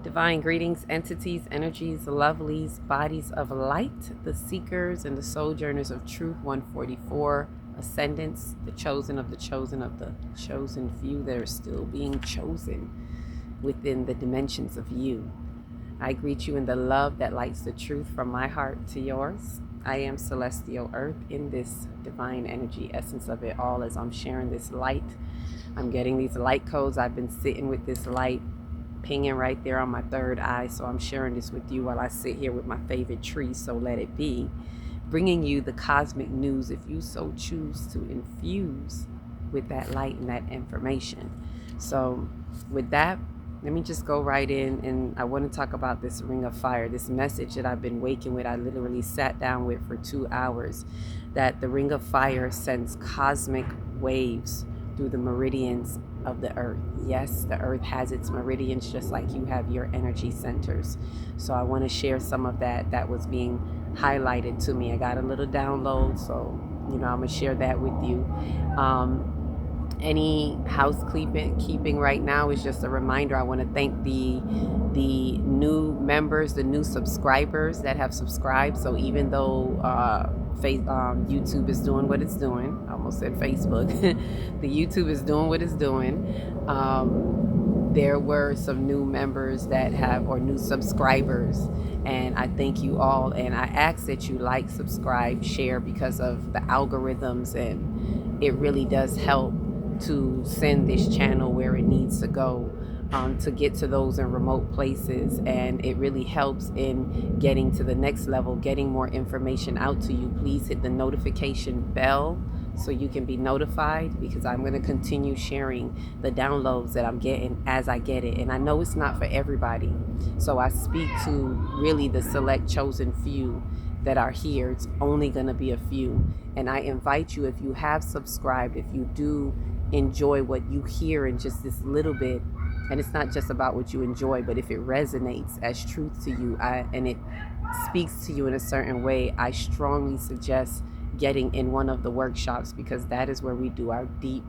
Divine greetings, entities, energies, lovelies, bodies of light, the seekers and the sojourners of truth, 144, ascendants, the chosen of the chosen few that are still being chosen within the dimensions of you. I greet you in the love that lights the truth from my heart to yours. I am Celestial Earth in this divine energy essence of it all. As I'm sharing this light, I'm getting these light codes. I've been sitting with this light pinging right there on my third eye, so I'm sharing this with you while I sit here with my favorite tree, so let it be, bringing you the cosmic news if you so choose to infuse with that light and that information. So with that, let me just go right in, and I want to talk about this ring of fire, this message that I've been waking with. I literally sat down with for 2 hours, that the ring of fire sends cosmic waves through the meridians of the earth. Yes, the earth has its meridians just like you have your energy centers. So I want to share some of that was being highlighted to me. I got a little download, so I'm gonna share that with you. Any housekeeping right now is just a reminder. I want to thank the new members, the new subscribers that have subscribed. So even though YouTube is doing what it's doing, I almost said Facebook, the YouTube is doing what it's doing. There were some new members that have, or new subscribers, and I thank you all. And I ask that you like, subscribe, share, because of the algorithms, and it really does help to send this channel where it needs to go, to get to those in remote places, and it really helps in getting to the next level, getting more information out to you. Please hit the notification bell so you can be notified, because I'm going to continue sharing the downloads that I'm getting as I get it. And I know it's not for everybody, so I speak to really the select chosen few that are here. It's only going to be a few, and I invite you, if you have subscribed, if you do enjoy what you hear in just this little bit, and it's not just about what you enjoy, but if it resonates as truth to you, and it speaks to you in a certain way, I strongly suggest getting in one of the workshops, because that is where we do our deep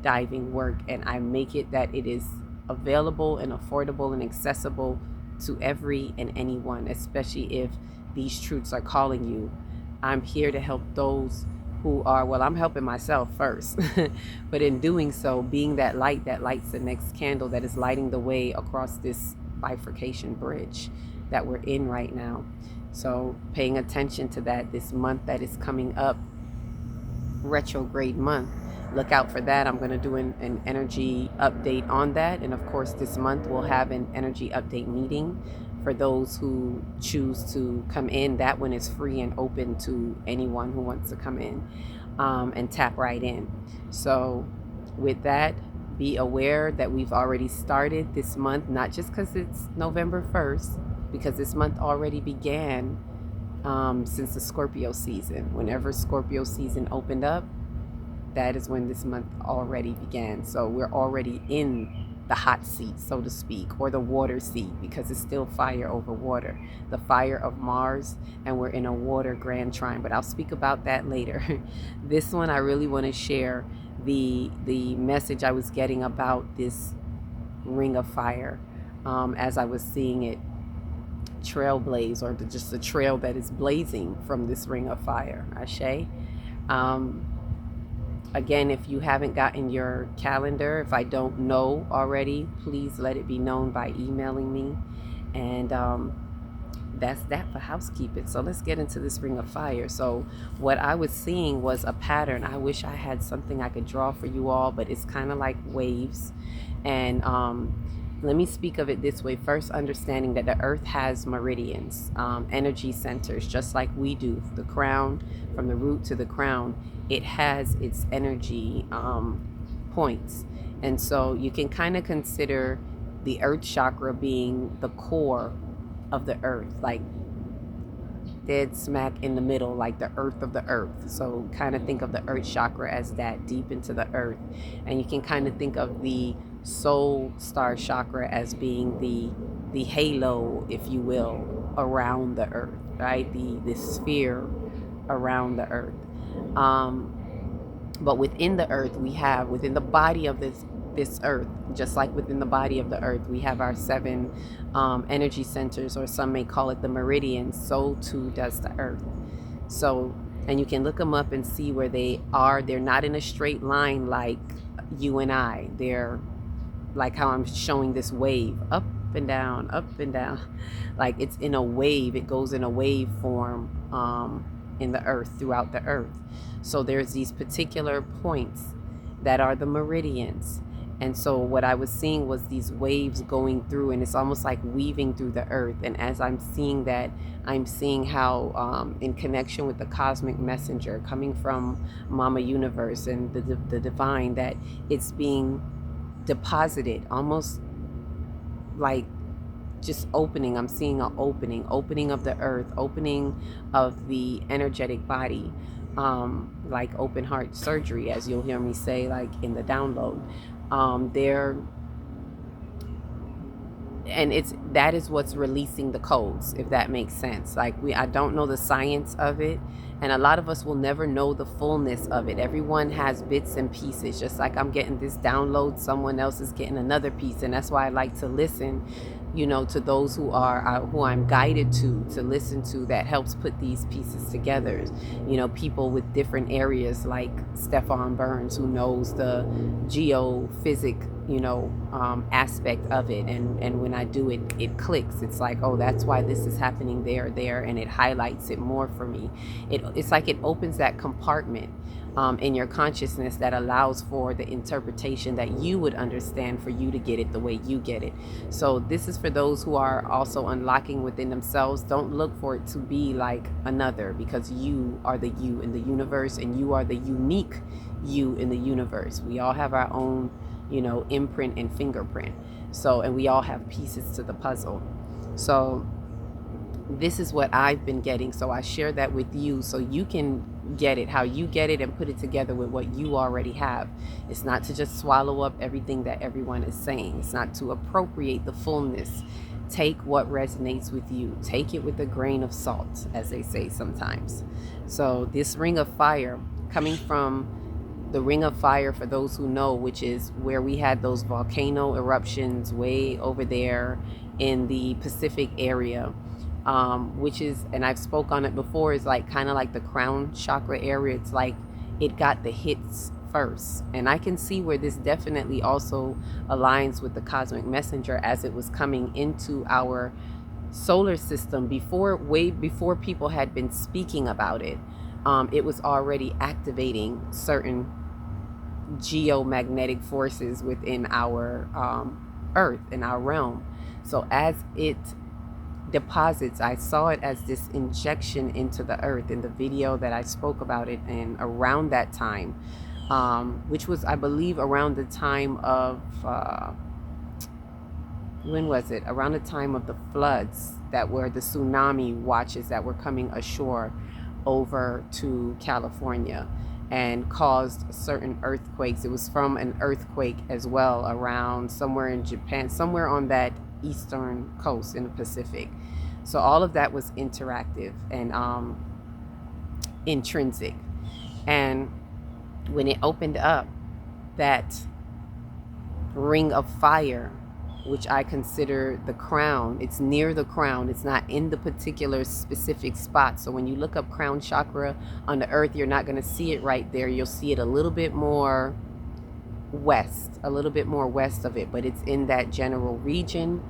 diving work, and I make it that it is available and affordable and accessible to every and anyone, especially if these truths are calling you. I'm here to help those who are, well, I'm helping myself first, but in doing so, being that light that lights the next candle, that is lighting the way across this bifurcation bridge that we're in right now. So paying attention to that this month that is coming up, retrograde month, look out for that. I'm going to do an energy update on that, and of course this month we'll have an energy update meeting for those who choose to come in. That one is free and open to anyone who wants to come in, and tap right in. So with that, be aware that we've already started this month, not just because it's November 1st, because this month already began since the Scorpio season. Whenever Scorpio season opened up, that is when this month already began. So we're already in the hot seat, so to speak, or the water seat, because it's still fire over water, the fire of Mars, and we're in a water grand trine, but I'll speak about that later. This one, I really want to share the message I was getting about this ring of fire, as I was seeing it trailblaze, or just the trail that is blazing from this ring of fire. Ashe. Again, if you haven't gotten your calendar, if I don't know already, please let it be known by emailing me. And that's that for housekeeping. So let's get into this ring of fire. So what I was seeing was a pattern. I wish I had something I could draw for you all, but it's kind of like waves. And let me speak of it this way. First, understanding that the earth has meridians, energy centers, just like we do. The crown, from the root to the crown, it has its energy points. And so you can kind of consider the earth chakra being the core of the earth, like dead smack in the middle, like the earth of the earth. So kind of think of the earth chakra as that, deep into the earth. And you can kind of think of the soul star chakra as being the halo, if you will, around the earth, right? The sphere around the earth. But within the earth, we have, within the body of this this earth. Just like within the body of the earth, we have our 7 energy centers, or some may call it the meridians. So too does the earth. So, and you can look them up and see where they are. They're not in a straight line like you and I. They're like how I'm showing this wave, up and down, up and down. Like it's in a wave. It goes in a wave form in the earth, throughout the earth. So there's these particular points that are the meridians. And so what I was seeing was these waves going through, and it's almost like weaving through the earth. And as I'm seeing that, I'm seeing how in connection with the cosmic messenger coming from Mama Universe and the divine, that it's being deposited, almost like just opening. I'm seeing an opening of the earth, opening of the energetic body, like open heart surgery, as you'll hear me say, like in the download. There, and that is what's releasing the codes, if that makes sense. Like I don't know the science of it, and a lot of us will never know the fullness of it. Everyone has bits and pieces. Just like I'm getting this download, someone else is getting another piece, and that's why I like to listen, to those who I'm guided to listen to, that helps put these pieces together. People with different areas, like Stefan Burns, who knows the geophysics, aspect of it, and when I do it, it clicks. It's like, oh, that's why this is happening there, and it highlights it more for me. It's like it opens that compartment in your consciousness that allows for the interpretation that you would understand, for you to get it the way you get it. So this is for those who are also unlocking within themselves. Don't look for it to be like another, because you are the you in the universe, and you are the unique you in the universe. We all have our own, imprint and fingerprint. So, and we all have pieces to the puzzle. So this is what I've been getting. So I share that with you so you can get it how you get it, and put it together with what you already have. It's not to just swallow up everything that everyone is saying. It's not to appropriate the fullness. Take what resonates with you. Take it with a grain of salt, as they say sometimes. So this ring of fire, coming from the ring of fire, for those who know, which is where we had those volcano eruptions way over there in the Pacific area, which is, and I've spoke on it before, is like kind of like the crown chakra area. It's like it got the hits first, and I can see where this definitely also aligns with the cosmic messenger, as it was coming into our solar system way before people had been speaking about it. It was already activating certain geomagnetic forces within our earth, in our realm. So as it deposits, I saw it as this injection into the earth in the video that I spoke about it, and around that time, which was, I believe, around the time of when was it? Around the time of the floods that were the tsunami watches that were coming ashore over to California, and caused certain earthquakes. It was from an earthquake as well, around somewhere in Japan, somewhere on that eastern coast in the Pacific. So all of that was interactive and intrinsic. And when it opened up, that ring of fire, which I consider the crown, it's near the crown, it's not in the particular specific spot. So when you look up crown chakra on the earth, you're not going to see it right there. You'll see it a little bit more west of it, but it's in that general region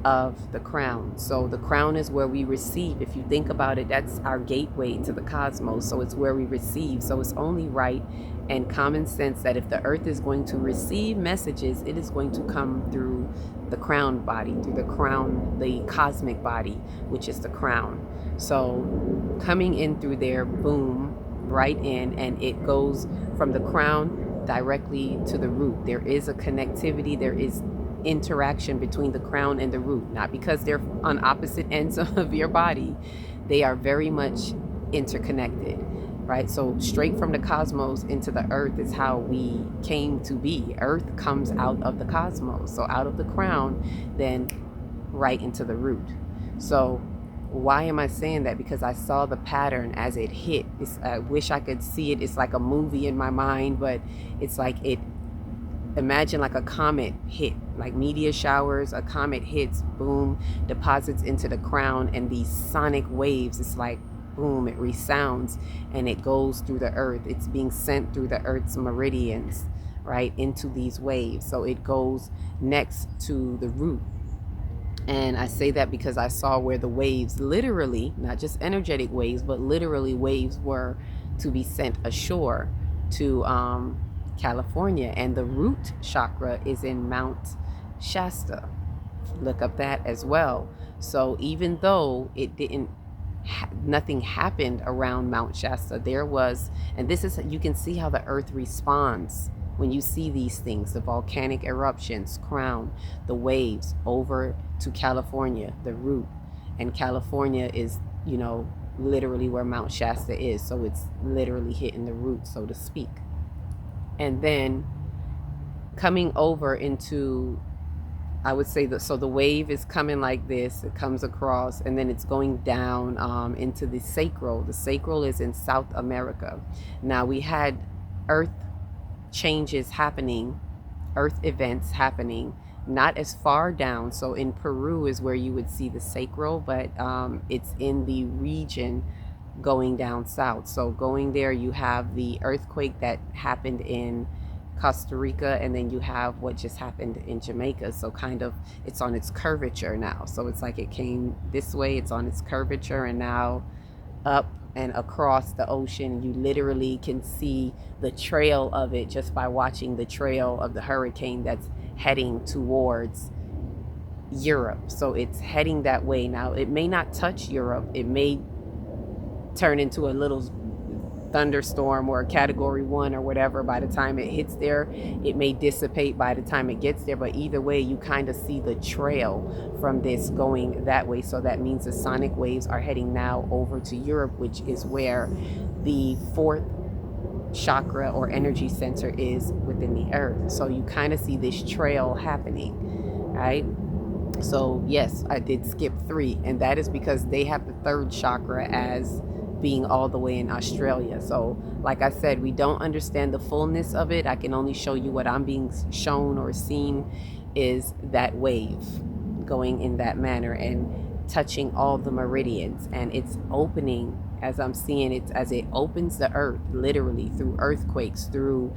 of the crown. So the crown is where we receive. If you think about it, that's our gateway to the cosmos. So it's where we receive. So it's only right and common sense that if the earth is going to receive messages, it is going to come through the crown body, through the crown, the cosmic body, which is the crown. So coming in through there, boom, right in, and it goes from the crown directly to the root. There is a connectivity, there is interaction between the crown and the root, not because they're on opposite ends of your body. They are very much interconnected, right? So straight from the cosmos into the earth is how we came to be. Earth comes out of the cosmos, so out of the crown, then right into the root. So why am I saying that? Because I saw the pattern as it hit. I wish I could see it. It's like a movie in my mind, but it's like it imagine like a comet hit, like meteor showers, a comet hits, boom, deposits into the crown, and these sonic waves, it's like boom, it resounds and it goes through the earth. It's being sent through the earth's meridians, right, into these waves. So it goes next to the root. And I say that because I saw where the waves, literally, not just energetic waves, but literally waves, were to be sent ashore to California. And the root chakra is in Mount Shasta. Look up that as well. So even though it didn't, nothing happened around Mount Shasta, there was, and this is, you can see how the earth responds when you see these things, the volcanic eruptions, crown, the waves over to California, the root. And California is, you know, literally where Mount Shasta is. So it's literally hitting the root, so to speak. And then coming over into, I would say that, so the wave is coming like this, it comes across, and then it's going down into the sacral. The sacral is in South America. Now we had earth changes happening, earth events happening, not as far down. So in Peru is where you would see the sacral, but it's in the region going down south. So going there, you have the earthquake that happened in Costa Rica, and then you have what just happened in Jamaica. So kind of, it's on its curvature now. So it's like it came this way, it's on its curvature, and now up and across the ocean. You literally can see the trail of it just by watching the trail of the hurricane that's heading towards Europe. So it's heading that way. Now it may not touch Europe, it may turn into a little thunderstorm or a category 1 or whatever by the time it hits there. It may dissipate by the time it gets there, but either way, you kind of see the trail from this going that way. So that means the sonic waves are heading now over to Europe, which is where the 4th chakra or energy center is within the earth. So you kind of see this trail happening, right? So yes, I did skip 3, and that is because they have the 3rd chakra as being all the way in Australia. So like I said, we don't understand the fullness of it. I can only show you what I'm being shown or seen is that wave going in that manner and touching all the meridians, and it's opening, as I'm seeing it, as it opens the earth, literally through earthquakes, through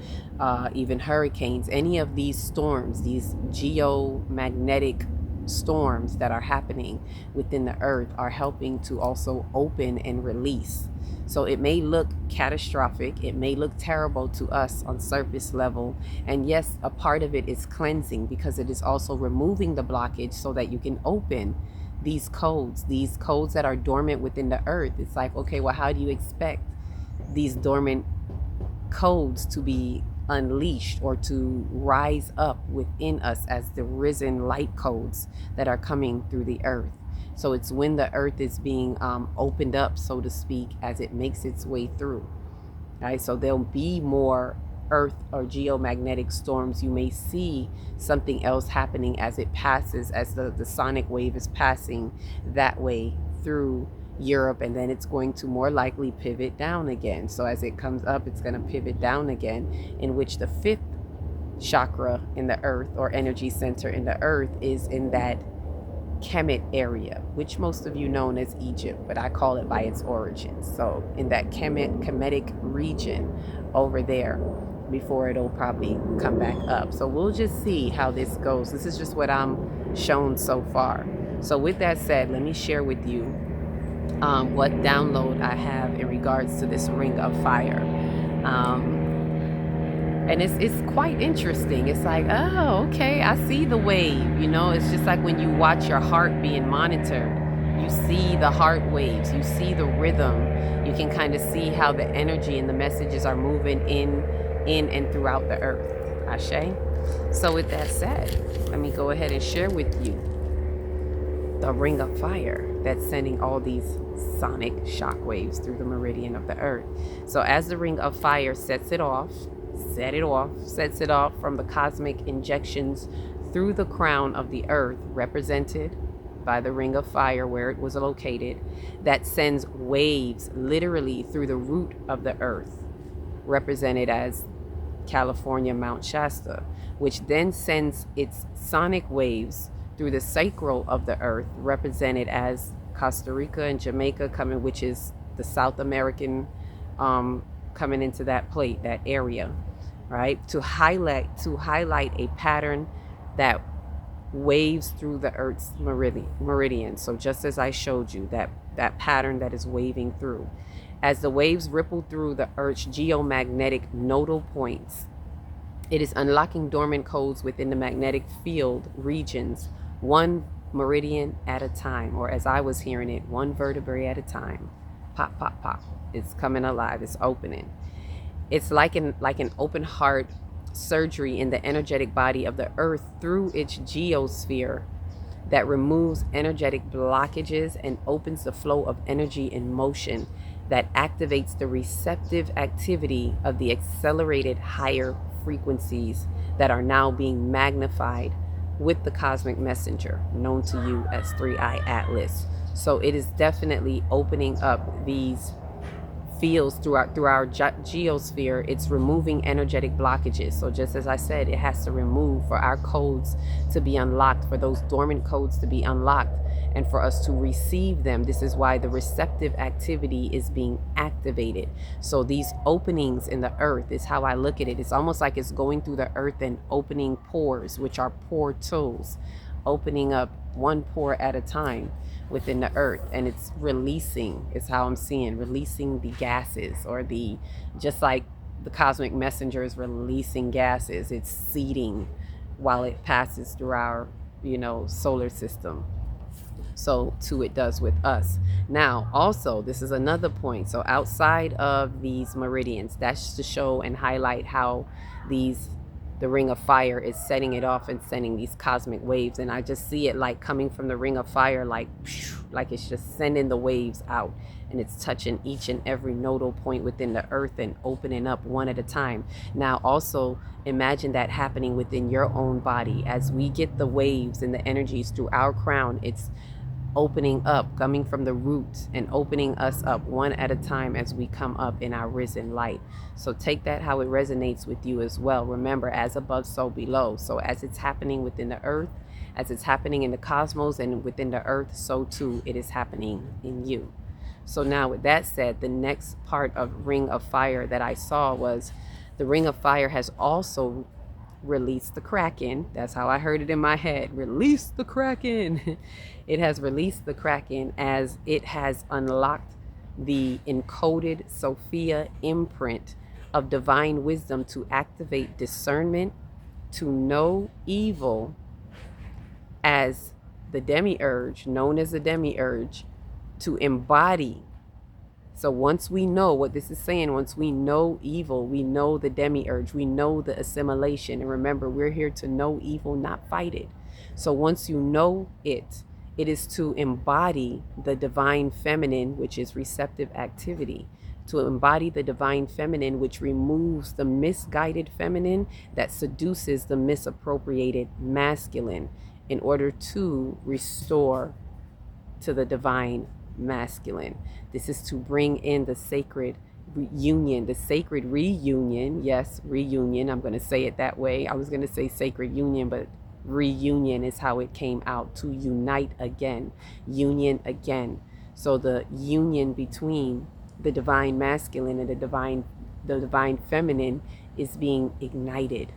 even hurricanes, any of these storms, these geomagnetic storms that are happening within the earth are helping to also open and release. So it may look catastrophic, it may look terrible to us on surface level, and yes, a part of it is cleansing because it is also removing the blockage so that you can open these codes that are dormant within the earth. It's like, okay, well, how do you expect these dormant codes to be unleashed or to rise up within us as the risen light codes that are coming through the earth? So it's when the earth is being opened up, so to speak, as it makes its way through. Right? So there'll be more earth or geomagnetic storms. You may see something else happening as it passes, as the sonic wave is passing that way through Europe, and then it's going to more likely pivot down again. So as it comes up, it's going to pivot down again, in which the 5th chakra in the earth or energy center in the earth is in that Kemet area, which most of you know as Egypt, but I call it by its origins. So in that Kemetic region over there, before it'll probably come back up. So we'll just see how this goes. This is just what I'm shown so far. So with that said, let me share with you what download I have in regards to this ring of fire. And it's quite interesting. It's like, oh, okay, I see the wave. You know, it's just like when you watch your heart being monitored. You see the heart waves, you see the rhythm. You can kind of see how the energy and the messages are moving in and throughout the earth. Ashe. So with that said, let me go ahead and share with you the ring of fire that's sending all these sonic shock waves through the meridian of the earth. So as the ring of fire sets it off from the cosmic injections through the crown of the earth, represented by the ring of fire where it was located, that sends waves literally through the root of the earth, represented as California, Mount Shasta, which then sends its sonic waves through the sacral of the earth, represented as Costa Rica and Jamaica coming, which is the South American, coming into that plate, that area, right? To highlight a pattern that waves through the earth's meridian. So just as I showed you, that pattern that is waving through, as the waves ripple through the earth's geomagnetic nodal points, it is unlocking dormant codes within the magnetic field regions, one meridian at a time, or as I was hearing it, one vertebrae at a time. Pop, pop, pop. It's coming alive. It's opening. It's like an open heart surgery in the energetic body of the earth through its geosphere that removes energetic blockages and opens the flow of energy in motion that activates the receptive activity of the accelerated higher frequencies that are now being magnified with the cosmic messenger known to you as 3iAtlas. So it is definitely opening up these fields through our geosphere. It's removing energetic blockages. So just as I said, it has to remove for our codes to be unlocked, for those dormant codes to be unlocked, and for us to receive them. This is why the receptive activity is being activated. So these openings in the earth is how I look at it. It's almost like it's going through the earth and opening pores, which are portals, opening up one pore at a time within the earth, and it's releasing, is how I'm seeing, releasing the gases, or the, just like the cosmic messenger is releasing gases, it's seeding while it passes through our, solar system. So too it does with us. Now also, this is another point. So outside of these meridians, that's to show and highlight how the ring of fire is setting it off and sending these cosmic waves. And I just see it like coming from the ring of fire, like it's just sending the waves out, and it's touching each and every nodal point within the earth and opening up one at a time. Now also imagine that happening within your own body. As we get the waves and the energies through our crown, it's opening up, coming from the root and opening us up one at a time as we come up in our risen light. So take that how it resonates with you as well. Remember, as above, so below. So as it's happening within the earth, as it's happening in the cosmos and within the earth, so too it is happening in you. So now with that said, the next part of Ring of Fire that I saw was the Ring of Fire has also released the Kraken. That's how I heard it in my head. Release the Kraken. It has released the Kraken as it has unlocked the encoded Sophia imprint of divine wisdom to activate discernment, to know evil as the demiurge, known as the demiurge, to embody. So once we know what this is saying, once we know evil, we know the demiurge, we know the assimilation. And remember, we're here to know evil, not fight it. So once you know it, it is to embody the divine feminine, which is receptive activity. To embody the divine feminine, which removes the misguided feminine that seduces the misappropriated masculine, in order to restore to the divine masculine. This is to bring in the sacred union, the sacred reunion. Yes, reunion. I'm going to say it that way. I was going to say sacred union, but reunion is how it came out. To unite again, union again. So the union between the divine masculine and the divine feminine is being ignited.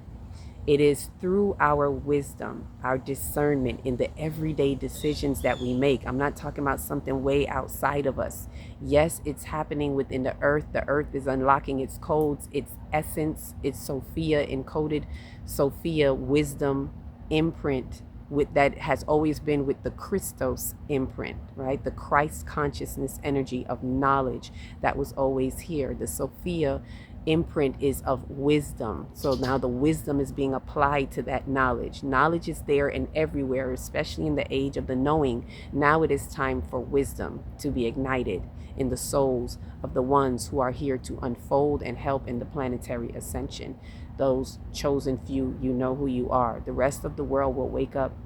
It is through our wisdom, our discernment in the everyday decisions that we make. I'm not talking about something way outside of us. Yes, it's happening within the earth. The earth is unlocking its codes, its essence, its Sophia encoded, Sophia wisdom imprint with that has always been with the Christos imprint, right? The Christ consciousness energy of knowledge that was always here. The Sophia imprint is of wisdom. So now the wisdom is being applied to that knowledge. Knowledge is there and everywhere, especially in the age of the knowing. Now it is time for wisdom to be ignited in the souls of the ones who are here to unfold and help in the planetary ascension. Those chosen few, you know who you are. The rest of the world will wake up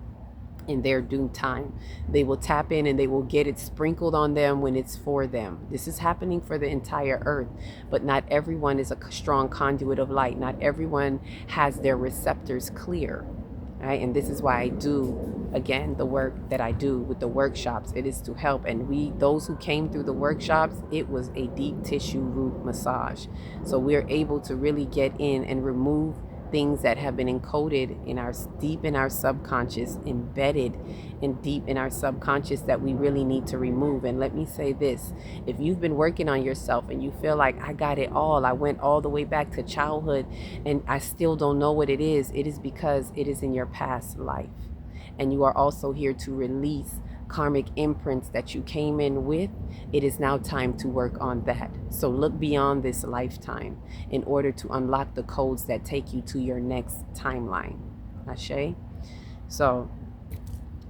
in their due time. They will tap in and they will get it sprinkled on them when it's for them. This is happening for the entire earth, but not everyone is a strong conduit of light. Not everyone has their receptors clear. Right? And this is why I do, again, the work that I do with the workshops. It is to help. And those who came through the workshops, it was a deep tissue root massage. So we're able to really get in and remove things that have been encoded in our deep in our subconscious, embedded in deep in our subconscious, that we really need to remove. And let me say this: if you've been working on yourself and you feel like, I got it all, I went all the way back to childhood and I still don't know what it is because it is in your past life. And you are also here to release karmic imprints that you came in with. It is now time to work on that. So look beyond this lifetime in order to unlock the codes that take you to your next timeline. Ashe? So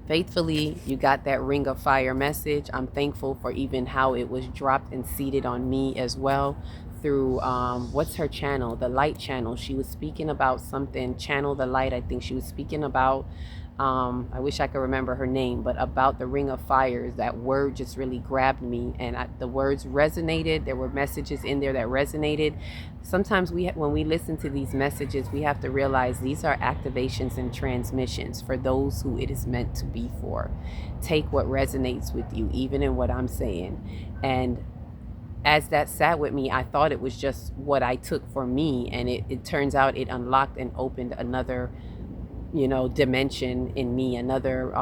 faithfully, you got that ring of fire message. I'm thankful for even how it was dropped and seeded on me as well through what's her channel, the light channel. She was speaking about something, channel the light. I think she was speaking about I wish I could remember her name, but about the ring of fires. That word just really grabbed me, and the words resonated. There were messages in there that resonated. Sometimes when we listen to these messages, we have to realize these are activations and transmissions for those who it is meant to be for. Take what resonates with you, even in what I'm saying. And as that sat with me, I thought it was just what I took for me, and it turns out it unlocked and opened another dimension in me, another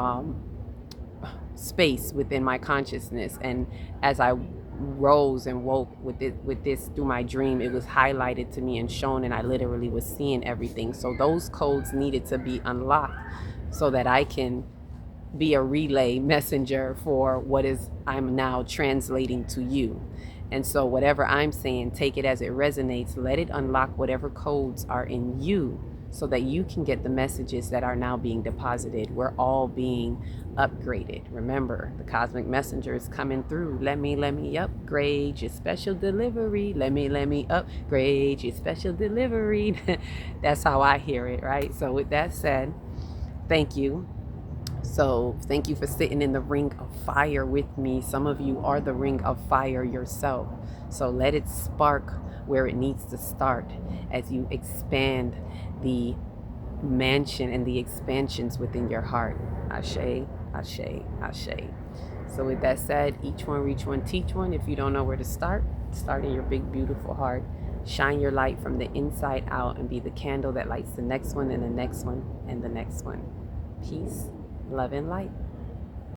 space within my consciousness. And as I rose and woke with this through my dream, it was highlighted to me and shown, and I literally was seeing everything. So those codes needed to be unlocked so that I can be a relay messenger for what is I'm now translating to you. And so whatever I'm saying, take it as it resonates. Let it unlock whatever codes are in you so that you can get the messages that are now being deposited. We're all being upgraded. Remember, the cosmic messenger is coming through. Let me upgrade your special delivery. Let me upgrade your special delivery. That's how I hear it, right? So with that said, thank you. So thank you for sitting in the ring of fire with me. Some of you are the ring of fire yourself. So let it spark where it needs to start as you expand the mansion and the expansions within your heart. Ashe, ashe, ashe. So with that said, each one reach one, teach one. If you don't know where to start in your big, beautiful heart. Shine your light from the inside out and be the candle that lights the next one and the next one and the next one. Peace, love, and light.